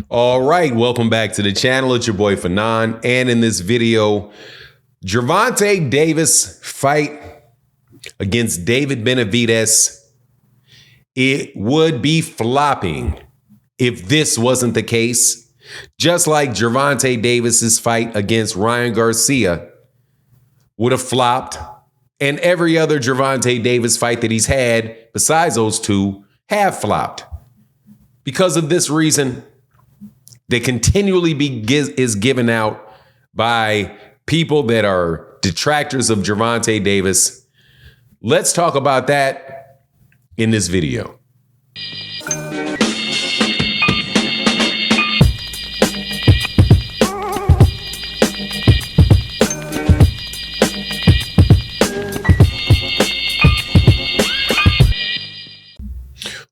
All right, welcome back to the channel. It's your boy Fanon, and in this video, Gervonta Davis fight against David Benavidez. It would be flopping if this wasn't the case. Just like Gervonta Davis's fight against Ryan Garcia would have flopped, and every other Gervonta Davis fight that he's had besides those two have flopped. Because of this reason, that continually is given out by people that are detractors of Gervonta Davis. Let's talk about that in this video.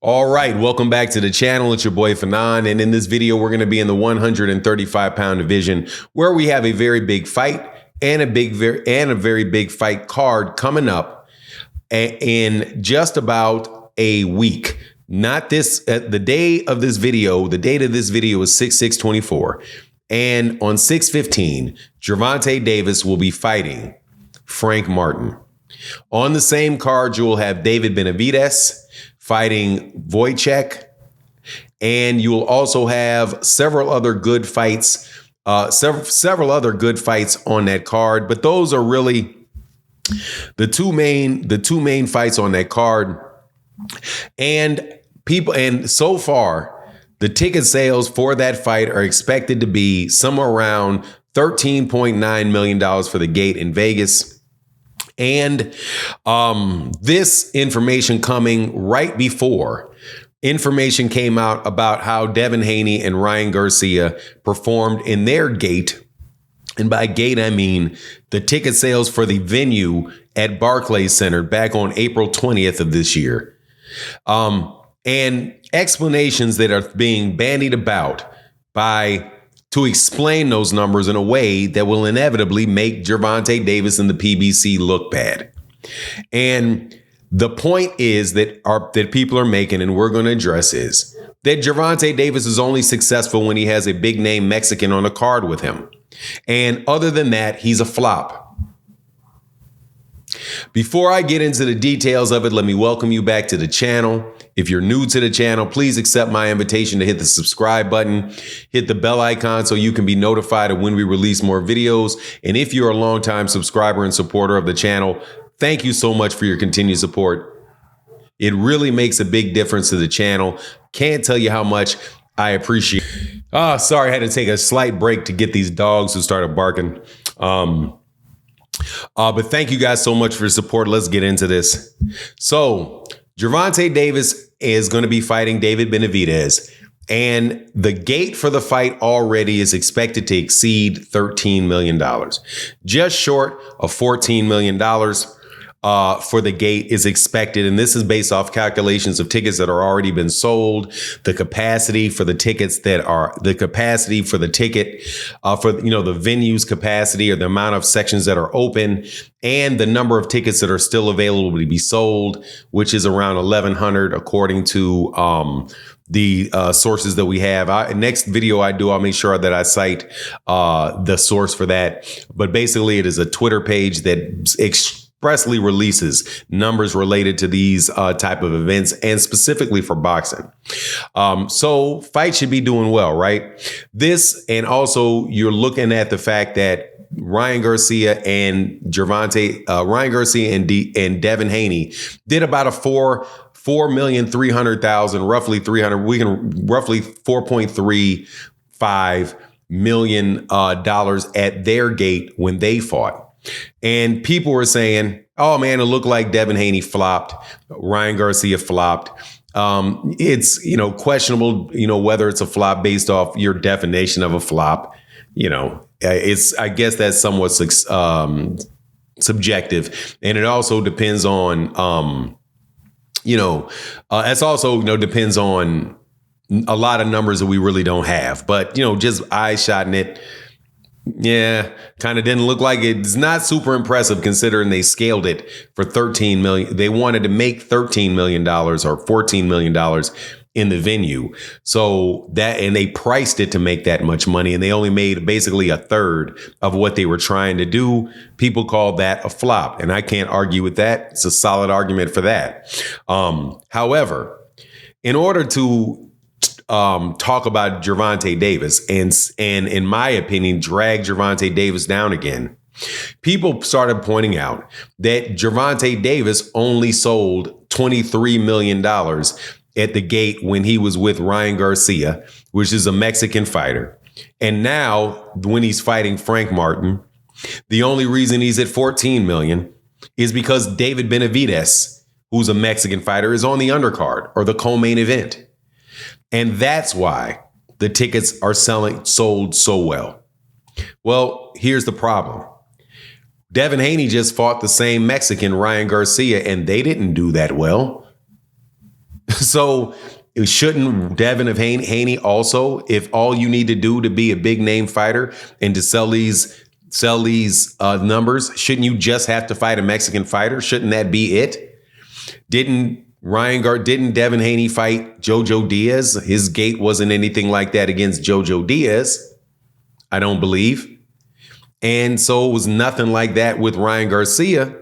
All right, welcome back to the channel. It's your boy Fanon, and in this video, we're going to be in the 135-pound division, where we have a very big fight and a very big fight card coming up in just about a week. Not this the day of this video. The date of this video is 6/6/24, and on 6/15, Gervonta Davis will be fighting Frank Martin. On the same card, you will have David Benavidez fighting Wojciech, and you will also have several other good fights, several other good fights on that card. But those are really the two main fights on that card. And so far, the ticket sales for that fight are expected to be somewhere around $13.9 million for the gate in Vegas. And this information coming right before information came out about how Devin Haney and Ryan Garcia performed in their gate. And by gate, I mean the ticket sales for the venue at Barclays Center back on April 20th of this year. And explanations that are being bandied about to explain those numbers in a way that will inevitably make Gervonta Davis and the PBC look bad. And the point is that people are making, and we're going to address, is that Gervonta Davis is only successful when he has a big name Mexican on the card with him. And other than that, he's a flop. Before I get into the details of it, let me welcome you back to the channel. If you're new to the channel, please accept my invitation to hit the subscribe button, hit the bell icon so you can be notified of when we release more videos. And if you're a longtime subscriber and supporter of the channel, thank you so much for your continued support. It really makes a big difference to the channel. Can't tell you how much I appreciate it. Sorry, I had to take a slight break to get these dogs who started barking. But thank you guys so much for your support. Let's get into this. So Gervonta Davis is going to be fighting David Benavidez, and the gate for the fight already is expected to exceed $13 million, just short of $14 million. For the gate is expected, and this is based off calculations of tickets that are already been sold, the capacity for the tickets for the venue's capacity, or the amount of sections that are open, and the number of tickets that are still available to be sold, which is around 1,100 according to the sources that we have. Next video I do, I'll make sure that I cite the source for that. But basically, it is a Twitter page that expressly releases numbers related to these type of events, and specifically for boxing. So fight should be doing well, right? This, and also you're looking at the fact that Ryan Garcia and Devin Haney did about a $4,300,000, roughly $4.35 million at their gate when they fought. And people were saying, oh man, it looked like Devin Haney flopped, Ryan Garcia flopped. It's, questionable, whether it's a flop based off your definition of a flop. I guess that's somewhat subjective. And it also depends on, it's also, depends on a lot of numbers that we really don't have. But, just eye-shotting it, yeah, kind of didn't look like it. It's not super impressive considering they scaled it for $13 million. They wanted to make $13 million or $14 million in the venue. So and they priced it to make that much money, and they only made basically a third of what they were trying to do. People call that a flop, and I can't argue with that. It's a solid argument for that. However, in order to talk about Gervonta Davis and in my opinion, drag Gervonta Davis down again, people started pointing out that Gervonta Davis only sold $23 million at the gate when he was with Ryan Garcia, which is a Mexican fighter. And now when he's fighting Frank Martin, the only reason he's at 14 million is because David Benavidez, who's a Mexican fighter, is on the undercard or the co-main event. And that's why the tickets are sold so well. Well, here's the problem. Devin Haney just fought the same Mexican, Ryan Garcia, and they didn't do that well. So shouldn't Devin of Haney also, if all you need to do to be a big name fighter and to sell these numbers, shouldn't you just have to fight a Mexican fighter? Shouldn't that be it? Didn't Devin Haney fight Jojo Diaz? His gate wasn't anything like that against Jojo Diaz, I don't believe. And so it was nothing like that with Ryan Garcia.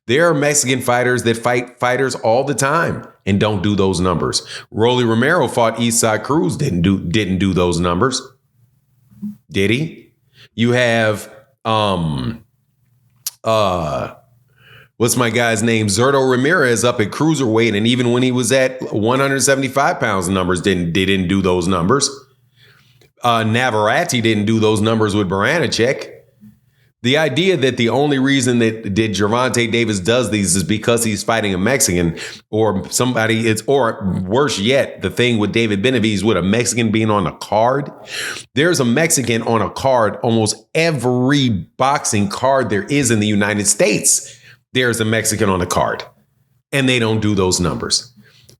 There are Mexican fighters that fight fighters all the time and don't do those numbers. Rolly Romero fought Eastside Cruz, didn't do those numbers. Did he? You have what's my guy's name? Zurdo Ramirez up at cruiserweight, and even when he was at 175 pounds, numbers didn't do those numbers. Navarrete didn't do those numbers with Baranachek. The idea that the only reason that Gervonta Davis does these is because he's fighting a Mexican or somebody, or worse yet, the thing with David Benavidez with a Mexican being on a card. There's a Mexican on a card almost every boxing card there is in the United States. There's a Mexican on a card, and they don't do those numbers.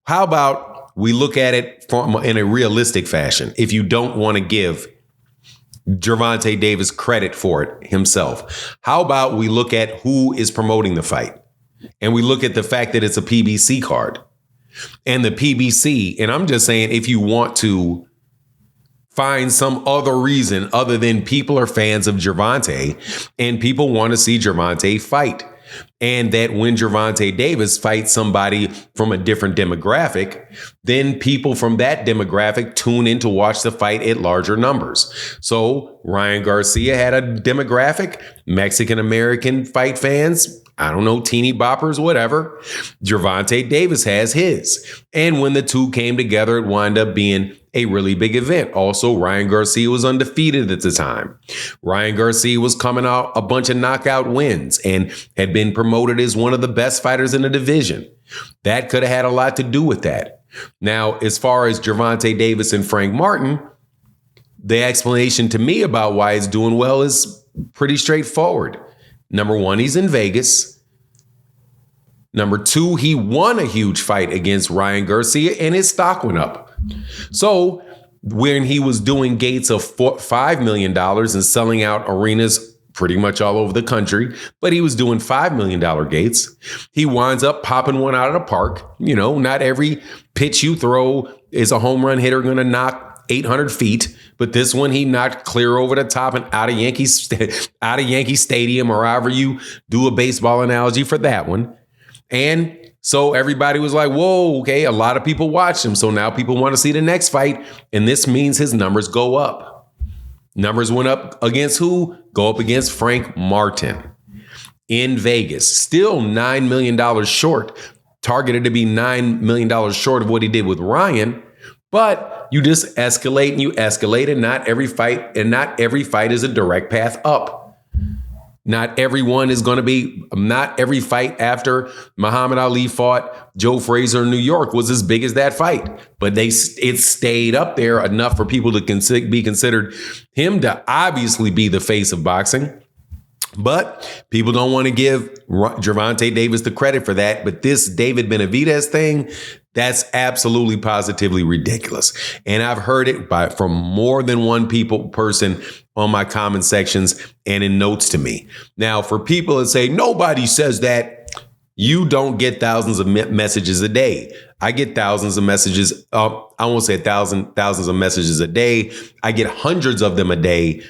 How about we look at it in a realistic fashion? If you don't want to give Gervonta Davis credit for it himself, how about we look at who is promoting the fight? And we look at the fact that it's a PBC card. And the PBC, and I'm just saying, if you want to find some other reason other than people are fans of Gervonta and people want to see Gervonta fight, and that when Gervonta Davis fights somebody from a different demographic, then people from that demographic tune in to watch the fight at larger numbers. So Ryan Garcia had a demographic, Mexican-American fight fans, I don't know, teeny boppers, whatever. Gervonta Davis has his. And when the two came together, it wound up being a really big event. Also, Ryan Garcia was undefeated at the time. Ryan Garcia was coming out a bunch of knockout wins and had been promoted as one of the best fighters in the division. That could have had a lot to do with that. Now, as far as Gervonta Davis and Frank Martin, the explanation to me about why he's doing well is pretty straightforward. Number one, he's in Vegas. Number two, he won a huge fight against Ryan Garcia and his stock went up. So when he was doing gates of $5 million and selling out arenas pretty much all over the country, but he was doing $5 million gates, he winds up popping one out of the park. You know, not every pitch you throw is a home run hitter going to knock 800 feet. But this one, he knocked clear over the top and out of Yankee Stadium, or however you do a baseball analogy for that one. And so everybody was like, whoa, okay, a lot of people watched him. So now people want to see the next fight. And this means his numbers go up. Numbers went up against who? Go up against Frank Martin in Vegas. Still $9 million short. Targeted to be $9 million short of what he did with Ryan. But you just escalate and you escalate, and not every fight is a direct path up. Not every fight after Muhammad Ali fought Joe Frazier in New York was as big as that fight. But it stayed up there enough for people to be considered him to obviously be the face of boxing. But people don't want to give Gervonta Davis the credit for that. But this David Benavidez thing, that's absolutely positively ridiculous. And I've heard it from more than one person on my comment sections and in notes to me. Now, for people that say nobody says that, You don't get thousands of messages a day. I get thousands of messages. I won't say thousands of messages a day. I get hundreds of them a day,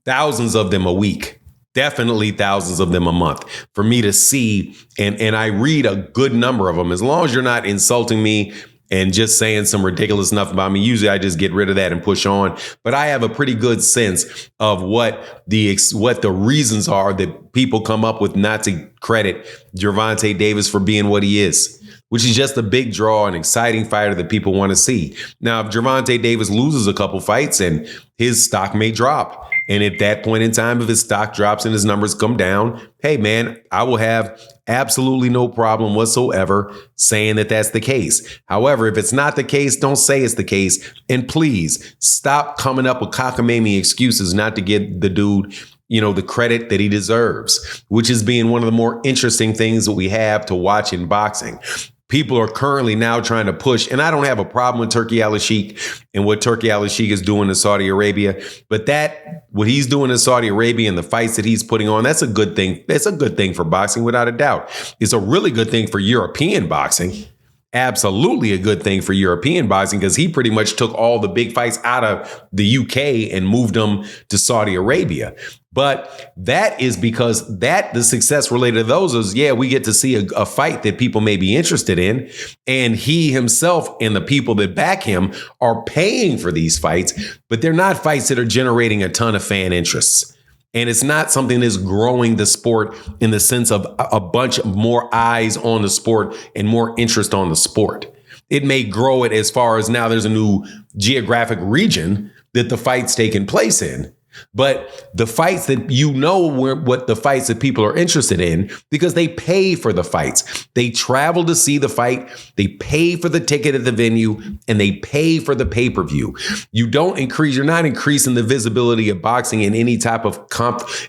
thousands of them a week, definitely thousands of them a month for me to see. And I read a good number of them. As long as you're not insulting me and just saying some ridiculous stuff about me, usually I just get rid of that and push on. But I have a pretty good sense of what the reasons are that people come up with not to credit Gervonta Davis for being what he is, which is just a big draw, an exciting fighter that people want to see. Now, if Gervonta Davis loses a couple fights, and his stock may drop. And at that point in time, if his stock drops and his numbers come down, hey, man, I will have absolutely no problem whatsoever saying that that's the case. However, if it's not the case, don't say it's the case. And please stop coming up with cockamamie excuses not to give the dude, the credit that he deserves, which is being one of the more interesting things that we have to watch in boxing. People are currently now trying to push, and I don't have a problem with Turki Al-Sheikh and what Turki Al-Sheikh is doing in Saudi Arabia, but what he's doing in Saudi Arabia and the fights that he's putting on, that's a good thing. That's a good thing for boxing, without a doubt. It's a really good thing for European boxing. Absolutely a good thing for European boxing, because he pretty much took all the big fights out of the UK and moved them to Saudi Arabia. But that is because the success related to those is, we get to see a fight that people may be interested in. And he himself and the people that back him are paying for these fights, but they're not fights that are generating a ton of fan interests. And it's not something that's growing the sport in the sense of a bunch more eyes on the sport and more interest on the sport. It may grow it as far as now there's a new geographic region that the fight's taking place in. But the fights that what the fights that people are interested in, because they pay for the fights. They travel to see the fight. They pay for the ticket at the venue, and they pay for the pay-per-view. You're not increasing the visibility of boxing in any type of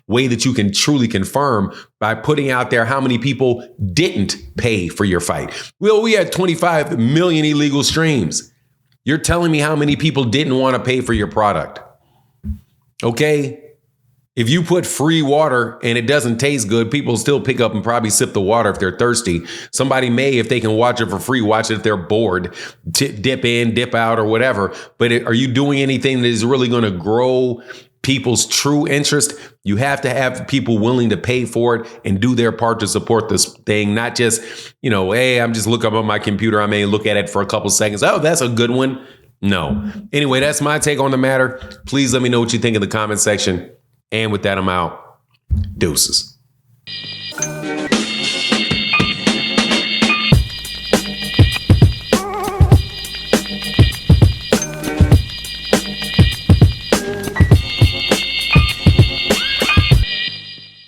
way that you can truly confirm by putting out there how many people didn't pay for your fight. Well, we had 25 million illegal streams. You're telling me how many people didn't want to pay for your product. Okay, if you put free water and it doesn't taste good, people still pick up and probably sip the water if they're thirsty. Somebody may, if they can watch it for free, watch it if they're bored, dip in, dip out, or whatever. But are you doing anything that is really going to grow people's true interest? You have to have people willing to pay for it and do their part to support this thing, not just, hey, I'm just looking up on my computer. I may look at it for a couple seconds. Oh, that's a good one. No. Anyway, that's my take on the matter. Please let me know what you think in the comment section. And with that, I'm out. Deuces.